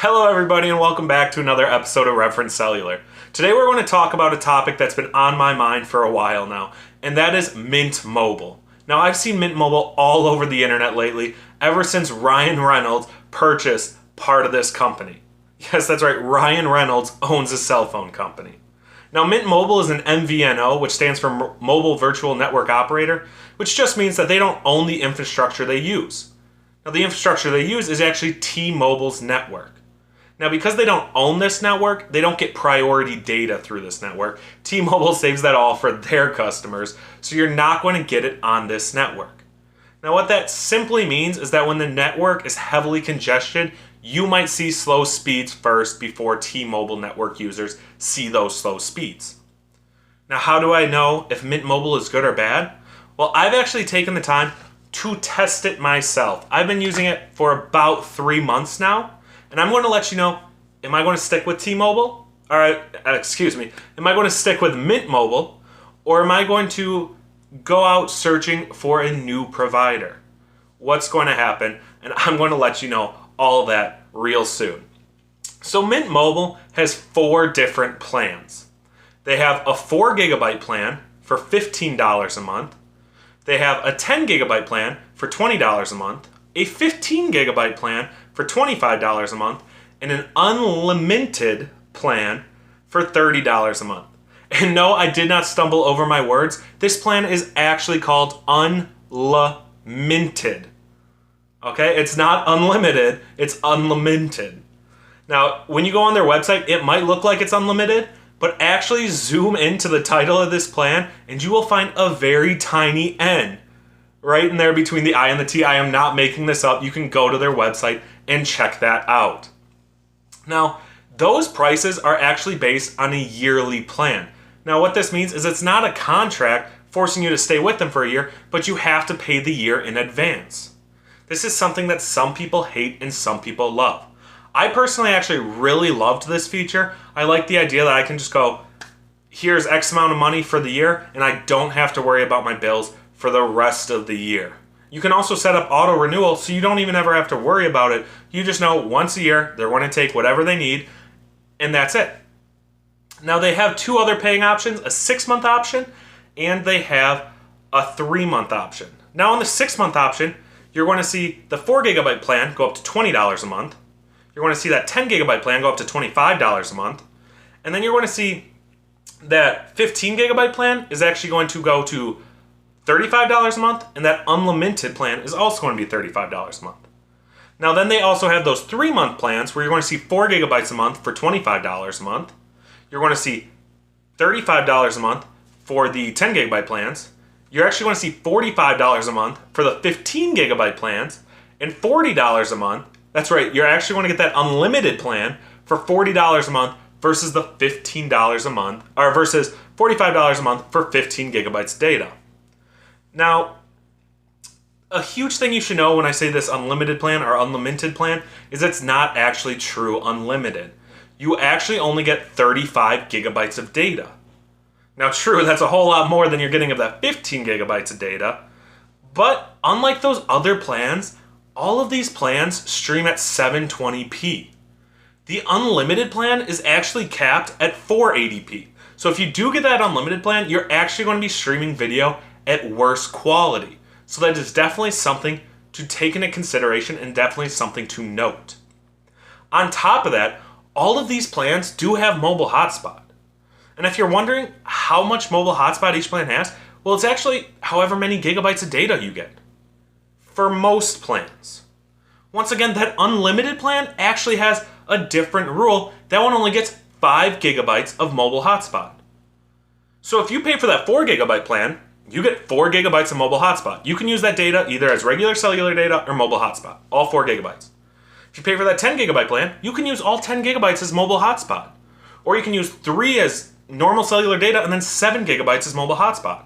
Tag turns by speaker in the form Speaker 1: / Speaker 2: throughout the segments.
Speaker 1: Hello everybody and welcome back to another episode of Reference Cellular. Today we're going to talk about a topic that's been on my mind for a while now, and that is Mint Mobile. Now I've seen Mint Mobile all over the internet lately, ever since Ryan Reynolds purchased part of this company. Yes, that's right, Ryan Reynolds owns a cell phone company. Now Mint Mobile is an MVNO, which stands for Mobile Virtual Network Operator, which just means that they don't own the infrastructure they use. Now the infrastructure they use is actually T-Mobile's network. Now, because they don't own this network, they don't get priority data through this network. T-Mobile saves that all for their customers, so you're not going to get it on this network. Now, what that simply means is that when the network is heavily congested, you might see slow speeds first before T-Mobile network users see those slow speeds. Now, how do I know if Mint Mobile is good or bad? Well, I've actually taken the time to test it myself. I've been using it for about 3 months now. And I'm going to let you know, am I going to stick with T-Mobile? Am I going to stick with Mint Mobile? Or am I going to go out searching for a new provider? What's going to happen? And I'm going to let you know all of that real soon. So Mint Mobile has 4 different plans. They have a 4 gigabyte plan for $15 a month. They have a 10 gigabyte plan for $20 a month. A 15 gigabyte plan for $25 a month, and an unlimited plan for $30 a month. And no, I did not stumble over my words. This plan is actually called unlimited. Okay, it's not unlimited, it's unlimited. Now, when you go on their website, it might look like it's unlimited, but actually zoom into the title of this plan, and you will find a very tiny N right in there between the I and the T. I am not making this up. You can go to their website and check that out. Now, those prices are actually based on a yearly plan. Now, what this means is it's not a contract forcing you to stay with them for a year, but you have to pay the year in advance. This is something that some people hate and some people love. I personally actually really loved this feature. I like the idea that I can just go, here's X amount of money for the year, and I don't have to worry about my bills for the rest of the year. You can also set up auto renewal so you don't even ever have to worry about it. You just know once a year they're going to take whatever they need, and that's it. Now they have 2 other paying options, a 6-month option, and they have a 3-month option. Now on the 6-month option, you're going to see the 4 gigabyte plan go up to $20 a month. You're going to see that 10 gigabyte plan go up to $25 a month. And then you're going to see that 15 gigabyte plan is actually going to go to $35 a month, and that unlimited plan is also going to be $35 a month. Now then they also have those 3-month plans where you're going to see 4 gigabytes a month for $25 a month. You're going to see $35 a month for the 10 gigabyte plans. You're actually going to see $45 a month for the 15 gigabyte plans, and $40 a month. That's right, you're actually going to get that unlimited plan for $40 a month versus the $15 a month, or versus $45 a month for 15 gigabytes data. Now, a huge thing you should know when I say this unlimited plan or unlimited plan is it's not actually true unlimited. You actually only get 35 gigabytes of data. Now, true, that's a whole lot more than you're getting of that 15 gigabytes of data, but unlike those other plans, all of these plans stream at 720p. The unlimited plan is actually capped at 480p. So if you do get that unlimited plan, you're actually going to be streaming video at worse quality. So that is definitely something to take into consideration and definitely something to note. On top of that, all of these plans do have mobile hotspot. And if you're wondering how much mobile hotspot each plan has, well, it's actually however many gigabytes of data you get. For most plans. Once again, that unlimited plan actually has a different rule. That one only gets 5 gigabytes of mobile hotspot. So if you pay for that 4 gigabyte plan, you get 4 gigabytes of mobile hotspot. You can use that data either as regular cellular data or mobile hotspot, all 4 gigabytes. If you pay for that 10 gigabyte plan, you can use all 10 gigabytes as mobile hotspot. Or you can use 3 as normal cellular data and then 7 gigabytes as mobile hotspot.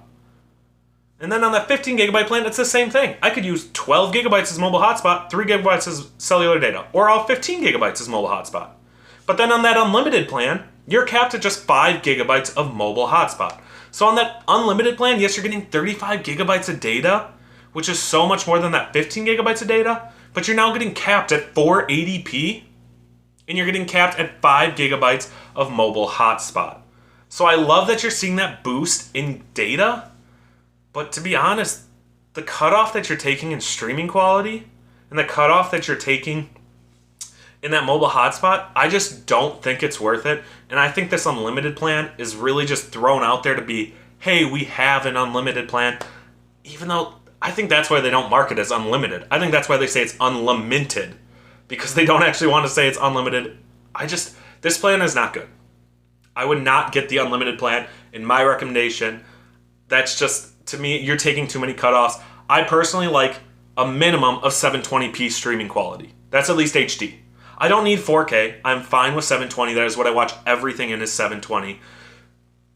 Speaker 1: And then on that 15 gigabyte plan, it's the same thing. I could use 12 gigabytes as mobile hotspot, 3 gigabytes as cellular data, or all 15 gigabytes as mobile hotspot. But then on that unlimited plan, you're capped at just 5 gigabytes of mobile hotspot. So on that unlimited plan, yes, you're getting 35 gigabytes of data, which is so much more than that 15 gigabytes of data, but you're now getting capped at 480p. and you're getting capped at 5 gigabytes of mobile hotspot. So I love that you're seeing that boost in data, but to be honest, the cutoff that you're taking in streaming quality and the cutoff that you're taking in that mobile hotspot, I just don't think it's worth it. And I think this unlimited plan is really just thrown out there to be, hey, we have an unlimited plan, even though I think that's why they don't market as unlimited. I think that's why they say it's unlimited, because they don't actually want to say it's unlimited. This plan is not good. I would not get the unlimited plan in my recommendation. That's just, to me, you're taking too many cutoffs. I personally like a minimum of 720p streaming quality. That's at least HD. I don't need 4K. I'm fine with 720. That is what I watch everything in, is 720.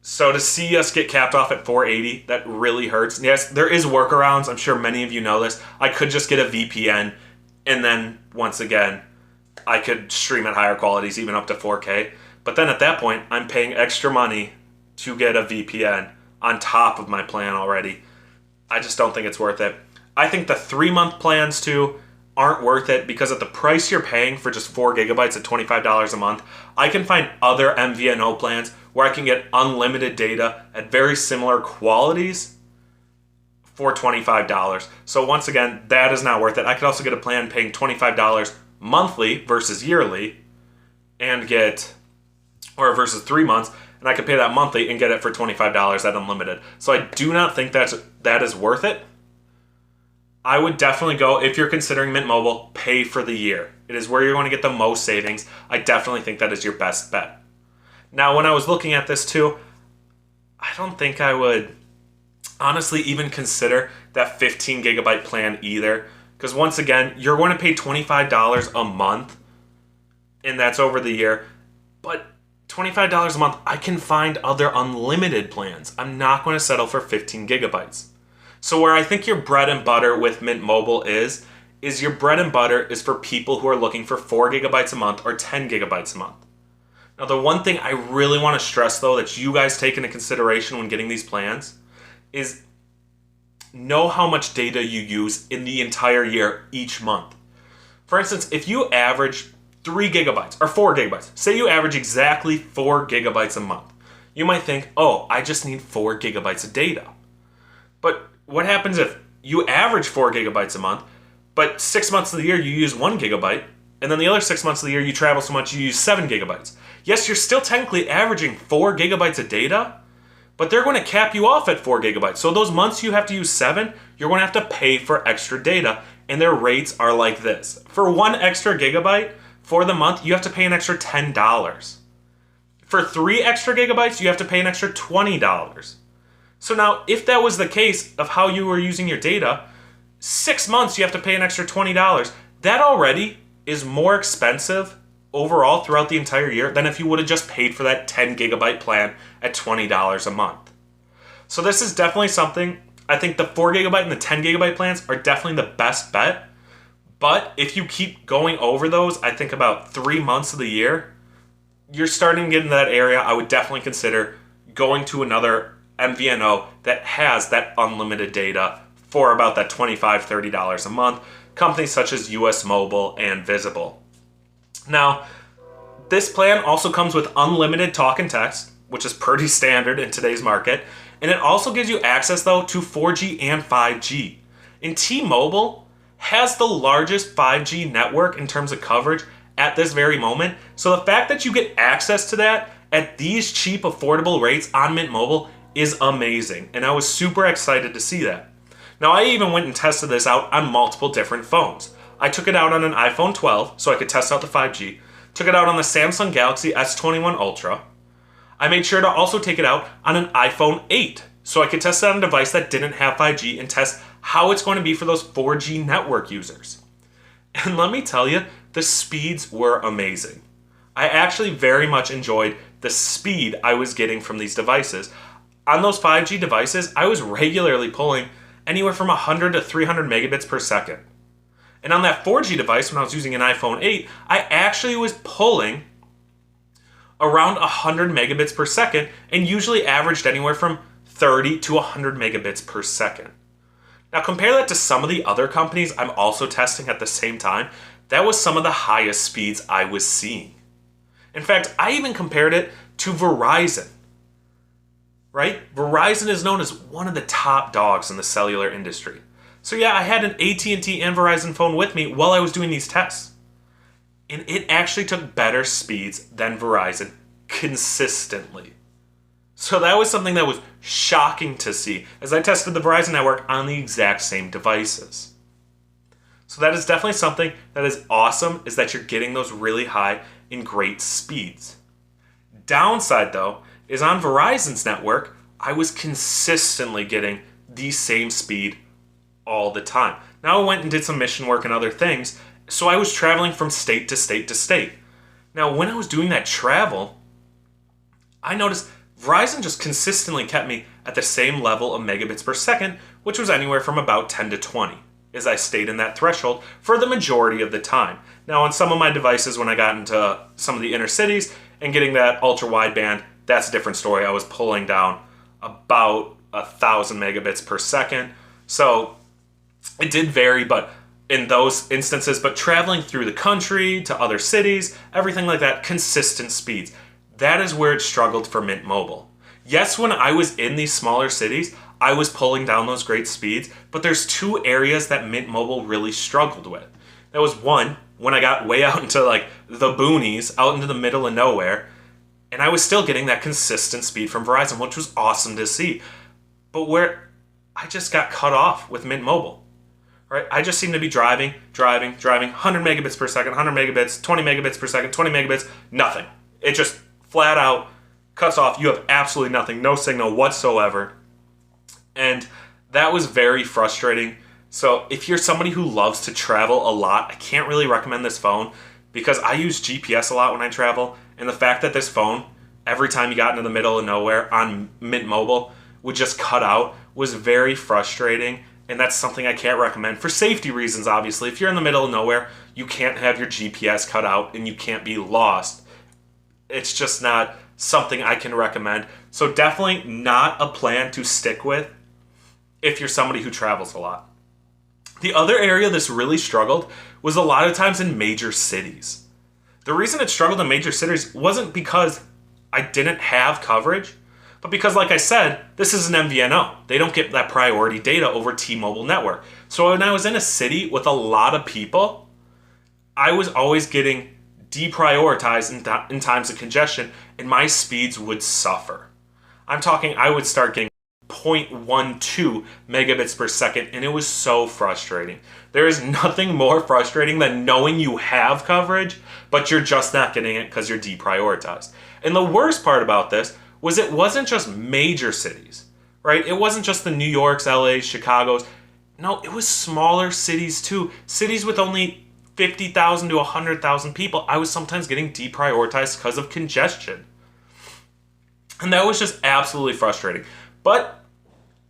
Speaker 1: So to see us get capped off at 480, that really hurts. Yes, there is workarounds. I'm sure many of you know this. I could just get a VPN, and then, once again, I could stream at higher qualities, even up to 4K. But then at that point, I'm paying extra money to get a VPN on top of my plan already. I just don't think it's worth it. I think the 3-month plans, too, aren't worth it, because at the price you're paying for just 4 gigabytes at $25 a month, I can find other MVNO plans where I can get unlimited data at very similar qualities for $25. So once again, that is not worth it. I could also get a plan paying $25 monthly versus yearly and versus 3 months, and I could pay that monthly and get it for $25 at unlimited. So I do not think that is worth it. I would definitely go, if you're considering Mint Mobile, pay for the year. It is where you're going to get the most savings. I definitely think that is your best bet. Now, when I was looking at this too, I don't think I would honestly even consider that 15 gigabyte plan either. Because once again, you're going to pay $25 a month, and that's over the year. But $25 a month, I can find other unlimited plans. I'm not going to settle for 15 gigabytes. So where I think your bread and butter with Mint Mobile is your bread and butter is for people who are looking for 4 gigabytes a month or 10 gigabytes a month. Now, the one thing I really want to stress, though, that you guys take into consideration when getting these plans is know how much data you use in the entire year each month. For instance, if you average 3 gigabytes or 4 gigabytes, say you average exactly 4 gigabytes a month, you might think, oh, I just need 4 gigabytes of data. But what happens if you average 4 gigabytes a month, but 6 months of the year you use 1 gigabyte, and then the other 6 months of the year you travel so much you use 7 gigabytes? Yes, you're still technically averaging 4 gigabytes of data, but they're going to cap you off at 4 gigabytes. So those months you have to use 7, you're going to have to pay for extra data, and their rates are like this. For 1 extra gigabyte for the month, you have to pay an extra $10. For 3 extra gigabytes, you have to pay an extra $20. So now, if that was the case of how you were using your data, 6 months you have to pay an extra $20. That already is more expensive overall throughout the entire year than if you would have just paid for that 10 gigabyte plan at $20 a month. So this is definitely something, I think the 4 gigabyte and the 10 gigabyte plans are definitely the best bet. But if you keep going over those, I think about 3 months of the year, you're starting to get into that area. I would definitely consider going to another MVNO that has that unlimited data for about that $25, $30 a month. Companies such as US Mobile and Visible. Now, this plan also comes with unlimited talk and text, which is pretty standard in today's market. And it also gives you access, though, to 4G and 5G. And T-Mobile has the largest 5G network in terms of coverage at this very moment. So the fact that you get access to that at these cheap, affordable rates on Mint Mobile is amazing, and I was super excited to see that. Now, I even went and tested this out on multiple different phones. I took it out on an iPhone 12 so I could test out the 5G, took it out on the Samsung Galaxy S21 Ultra. I made sure to also take it out on an iPhone 8 so I could test it on a device that didn't have 5G and test how it's going to be for those 4G network users. And let me tell you, the speeds were amazing. I actually very much enjoyed the speed I was getting from these devices. On those 5G devices, I was regularly pulling anywhere from 100 to 300 megabits per second. And on that 4G device, when I was using an iPhone 8, I actually was pulling around 100 megabits per second and usually averaged anywhere from 30 to 100 megabits per second. Now compare that to some of the other companies I'm also testing at the same time. That was some of the highest speeds I was seeing. In fact, I even compared it to Verizon, right? Verizon is known as one of the top dogs in the cellular industry. So yeah, I had an AT&T and Verizon phone with me while I was doing these tests. And it actually took better speeds than Verizon consistently. So that was something that was shocking to see as I tested the Verizon network on the exact same devices. So that is definitely something that is awesome, is that you're getting those really high and great speeds. Downside though, is on Verizon's network, I was consistently getting the same speed all the time. Now I went and did some mission work and other things, so I was traveling from state to state to state. Now when I was doing that travel, I noticed Verizon just consistently kept me at the same level of megabits per second, which was anywhere from about 10 to 20, as I stayed in that threshold for the majority of the time. Now on some of my devices, when I got into some of the inner cities and getting that ultra wideband, that's a different story. I was pulling down about 1,000 megabits per second. So it did vary, but in those instances, but traveling through the country to other cities, everything like that, consistent speeds. That is where it struggled for Mint Mobile. Yes, when I was in these smaller cities, I was pulling down those great speeds, but there's two areas that Mint Mobile really struggled with. That was one, when I got way out into like the boonies, out into the middle of nowhere, and I was still getting that consistent speed from Verizon, which was awesome to see. But where I just got cut off with Mint Mobile, right? I just seemed to be driving, 100 megabits per second, 100 megabits, 20 megabits per second, 20 megabits, nothing. It just flat out cuts off. You have absolutely nothing, no signal whatsoever. And that was very frustrating. So if you're somebody who loves to travel a lot, I can't really recommend this phone because I use GPS a lot when I travel. And the fact that this phone, every time you got into the middle of nowhere on Mint Mobile, would just cut out was very frustrating. And that's something I can't recommend for safety reasons, obviously. If you're in the middle of nowhere, you can't have your GPS cut out and you can't be lost. It's just not something I can recommend. So definitely not a plan to stick with if you're somebody who travels a lot. The other area this really struggled was a lot of times in major cities. The reason it struggled in major cities wasn't because I didn't have coverage, but because, like I said, this is an MVNO. They don't get that priority data over T-Mobile network. So when I was in a city with a lot of people, I was always getting deprioritized in times of congestion, and my speeds would suffer. I'm talking, I would start getting 0.12 megabits per second, and it was so frustrating. There is nothing more frustrating than knowing you have coverage, but you're just not getting it because you're deprioritized. And the worst part about this was it wasn't just major cities, right? It wasn't just the New Yorks, LAs, Chicagos. No, it was smaller cities too. Cities with only 50,000 to 100,000 people. I was sometimes getting deprioritized because of congestion. And that was just absolutely frustrating. But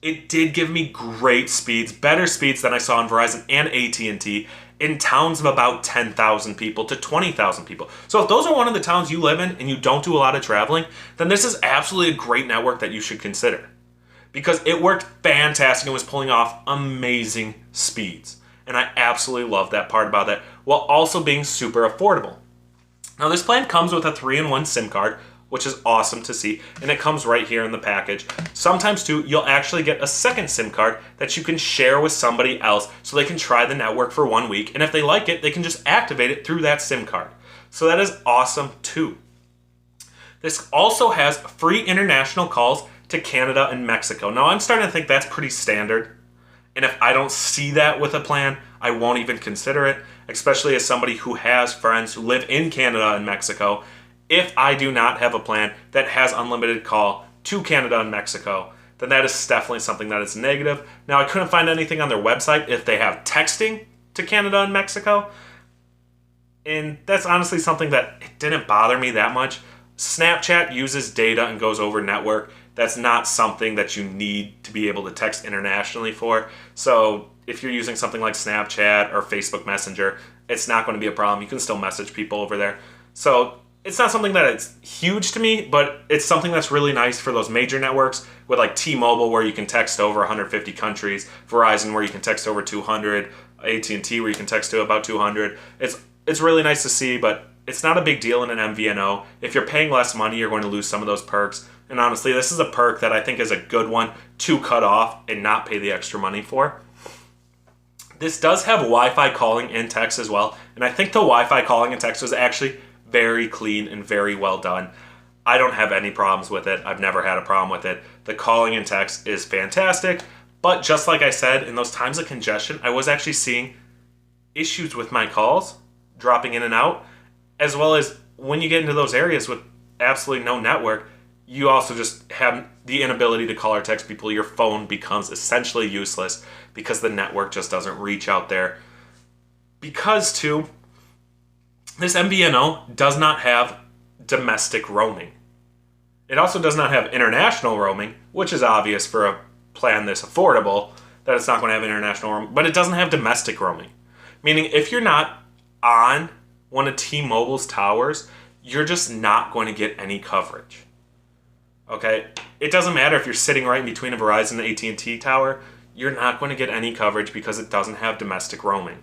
Speaker 1: it did give me great speeds, better speeds than I saw on Verizon and AT&T in towns of about 10,000 people to 20,000 people. So if those are one of the towns you live in and you don't do a lot of traveling, then this is absolutely a great network that you should consider. Because it worked fantastic and was pulling off amazing speeds. And I absolutely love that part about that, while also being super affordable. Now this plan comes with a 3-in-1 SIM card, which is awesome to see, and it comes right here in the package. Sometimes too, you'll actually get a second SIM card that you can share with somebody else so they can try the network for 1 week, and if they like it, they can just activate it through that SIM card. So that is awesome too. This also has free international calls to Canada and Mexico. Now I'm starting to think that's pretty standard, and if I don't see that with a plan, I won't even consider it, especially as somebody who has friends who live in Canada and Mexico. If I do not have a plan that has unlimited call to Canada and Mexico, then that is definitely something that is negative. Now, I couldn't find anything on their website if they have texting to Canada and Mexico, and that's honestly something that it didn't bother me that much. Snapchat uses data and goes over network. That's not something that you need to be able to text internationally for. So if you're using something like Snapchat or Facebook Messenger, it's not going to be a problem. You can still message people over there. So it's not something that it's huge to me, but it's something that's really nice for those major networks with like T-Mobile where you can text to over 150 countries, Verizon where you can text over 200, AT&T where you can text to about 200. It's really nice to see, but it's not a big deal in an MVNO. If you're paying less money, you're going to lose some of those perks. And honestly, this is a perk that I think is a good one to cut off and not pay the extra money for. This does have Wi-Fi calling and text as well. And I think the Wi-Fi calling and text was actually very clean and very well done. I don't have any problems with it. I've never had a problem with it. The calling and text is fantastic. But just like I said, in those times of congestion, I was actually seeing issues with my calls dropping in and out, as well as when you get into those areas with absolutely no network, you also just have the inability to call or text people. Your phone becomes essentially useless because the network just doesn't reach out there. Because, too, this MVNO does not have domestic roaming. It also does not have international roaming, which is obvious for a plan this affordable, that it's not going to have international roaming, but it doesn't have domestic roaming. Meaning, if you're not on one of T-Mobile's towers, you're just not going to get any coverage. Okay? It doesn't matter if you're sitting right in between a Verizon and AT&T tower, you're not going to get any coverage because it doesn't have domestic roaming.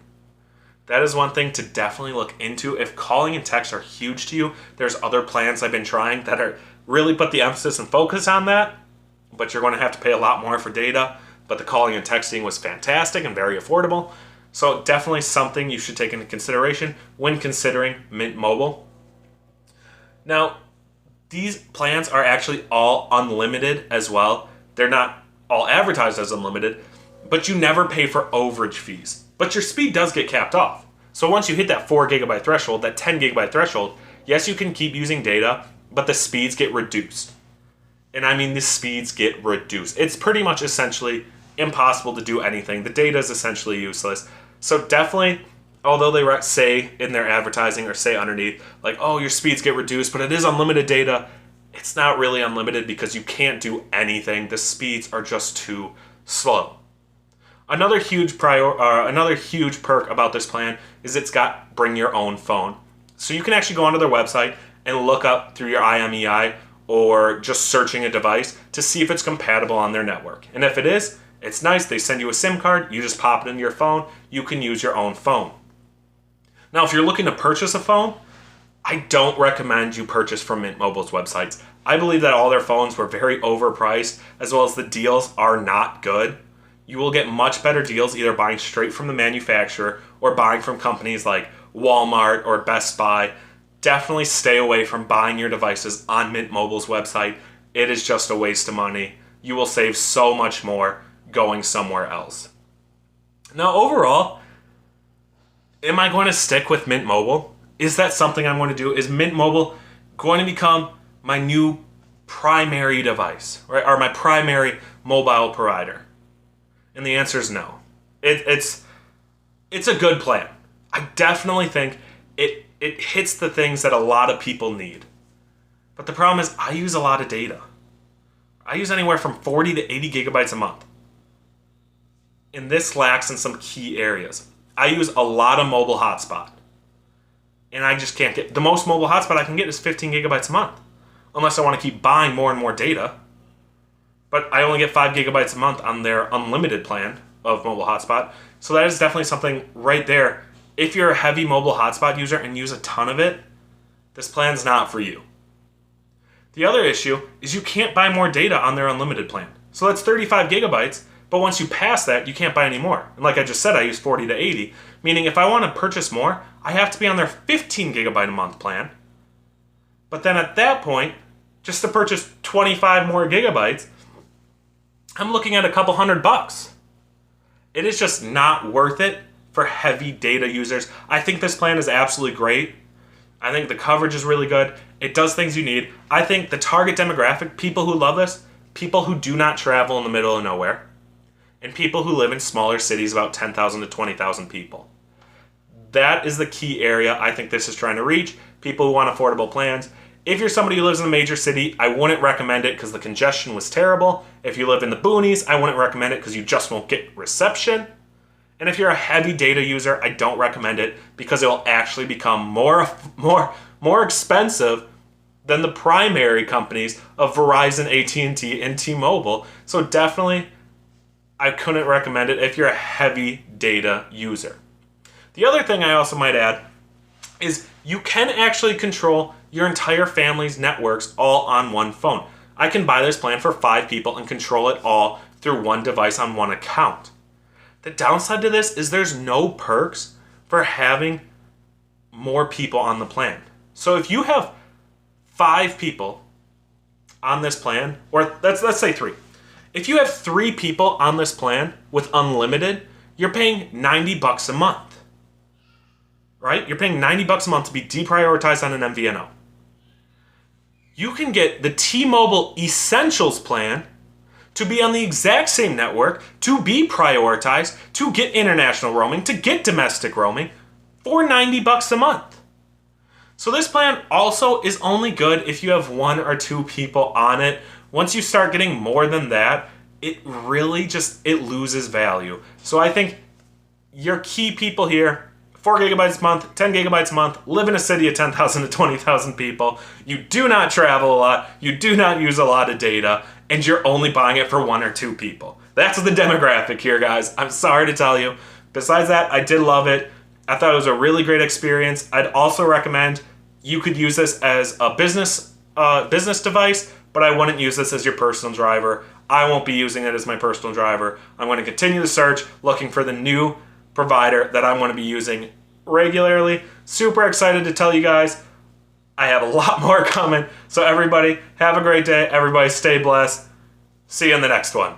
Speaker 1: That is one thing to definitely look into. If calling and text are huge to you, there's other plans I've been trying that are really put the emphasis and focus on that, but you're going to have to pay a lot more for data. But the calling and texting was fantastic and very affordable. So definitely something you should take into consideration when considering Mint Mobile. Now, these plans are actually all unlimited as well. They're not all advertised as unlimited, but you never pay for overage fees. But your speed does get capped off. So once you hit that 4 gigabyte threshold, that 10 gigabyte threshold, yes, you can keep using data, but the speeds get reduced. And I mean, the speeds get reduced. It's pretty much essentially impossible to do anything. The data is essentially useless. So definitely, although they say in their advertising or say underneath, like, oh, your speeds get reduced, but it is unlimited data, it's not really unlimited because you can't do anything. The speeds are just too slow. Another huge perk about this plan is it's got bring your own phone. So you can actually go onto their website and look up through your IMEI or just searching a device to see if it's compatible on their network. And if it is, it's nice. They send you a SIM card. You just pop it into your phone. You can use your own phone. Now, if you're looking to purchase a phone, I don't recommend you purchase from Mint Mobile's websites. I believe that all their phones were very overpriced, as well as the deals are not good. You will get much better deals either buying straight from the manufacturer or buying from companies like Walmart or Best Buy. Definitely stay away from buying your devices on Mint Mobile's website. It is just a waste of money. You will save so much more going somewhere else. Now, overall, am I going to stick with Mint Mobile? Is that something I'm going to do? Is Mint Mobile going to become my new primary device, right? Or my primary mobile provider? And the answer is no. It's a good plan. I definitely think it hits the things that a lot of people need. But the problem is I use a lot of data. I use anywhere from 40 to 80 gigabytes a month. And this lacks in some key areas. I use a lot of mobile hotspot. And I just can't get... The most mobile hotspot I can get is 15 gigabytes a month. Unless I want to keep buying more and more data. But I only get 5 gigabytes a month on their unlimited plan of mobile hotspot. So that is definitely something right there. If you're a heavy mobile hotspot user and use a ton of it, this plan's not for you. The other issue is you can't buy more data on their unlimited plan. So that's 35 gigabytes, but once you pass that, you can't buy any more. And like I just said, I use 40 to 80, meaning if I want to purchase more, I have to be on their 15 gigabyte a month plan. But then at that point, just to purchase 25 more gigabytes, I'm looking at a couple $100. It is just not worth it for heavy data users. I think this plan is absolutely great. I think the coverage is really good. It does things you need. I think the target demographic, people who love this, people who do not travel in the middle of nowhere, and people who live in smaller cities, about 10,000 to 20,000 people. That is the key area I think this is trying to reach. People who want affordable plans. If you're somebody who lives in a major city, I wouldn't recommend it because the congestion was terrible. If you live in the boonies, I wouldn't recommend it because you just won't get reception. And if you're a heavy data user, I don't recommend it because it will actually become more expensive than the primary companies of Verizon, AT&T, and T-Mobile. So definitely, I couldn't recommend it if you're a heavy data user. The other thing I also might add, is you can actually control your entire family's networks all on one phone. I can buy this plan for 5 people and control it all through one device on one account. The downside to this is there's no perks for having more people on the plan. So if you have 5 people on this plan, or let's say 3. If you have 3 people on this plan with unlimited, you're paying $90 a month. Right? You're paying $90 a month to be deprioritized on an MVNO. You can get the T-Mobile Essentials plan to be on the exact same network, to be prioritized, to get international roaming, to get domestic roaming for $90 a month. So this plan also is only good if you have 1 or 2 people on it. Once you start getting more than that, it really it loses value. So I think your key people here, 4 gigabytes a month, 10 gigabytes a month, live in a city of 10,000 to 20,000 people. You do not travel a lot. You do not use a lot of data. And you're only buying it for 1 or 2 people. That's the demographic here, guys. I'm sorry to tell you. Besides that, I did love it. I thought it was a really great experience. I'd also recommend you could use this as a business device, but I wouldn't use this as your personal driver. I won't be using it as my personal driver. I'm going to continue the search, looking for the new provider that I'm going to be using regularly. Super excited to tell you guys. I have a lot more coming. So everybody, have a great day. Everybody stay blessed. See you in the next one.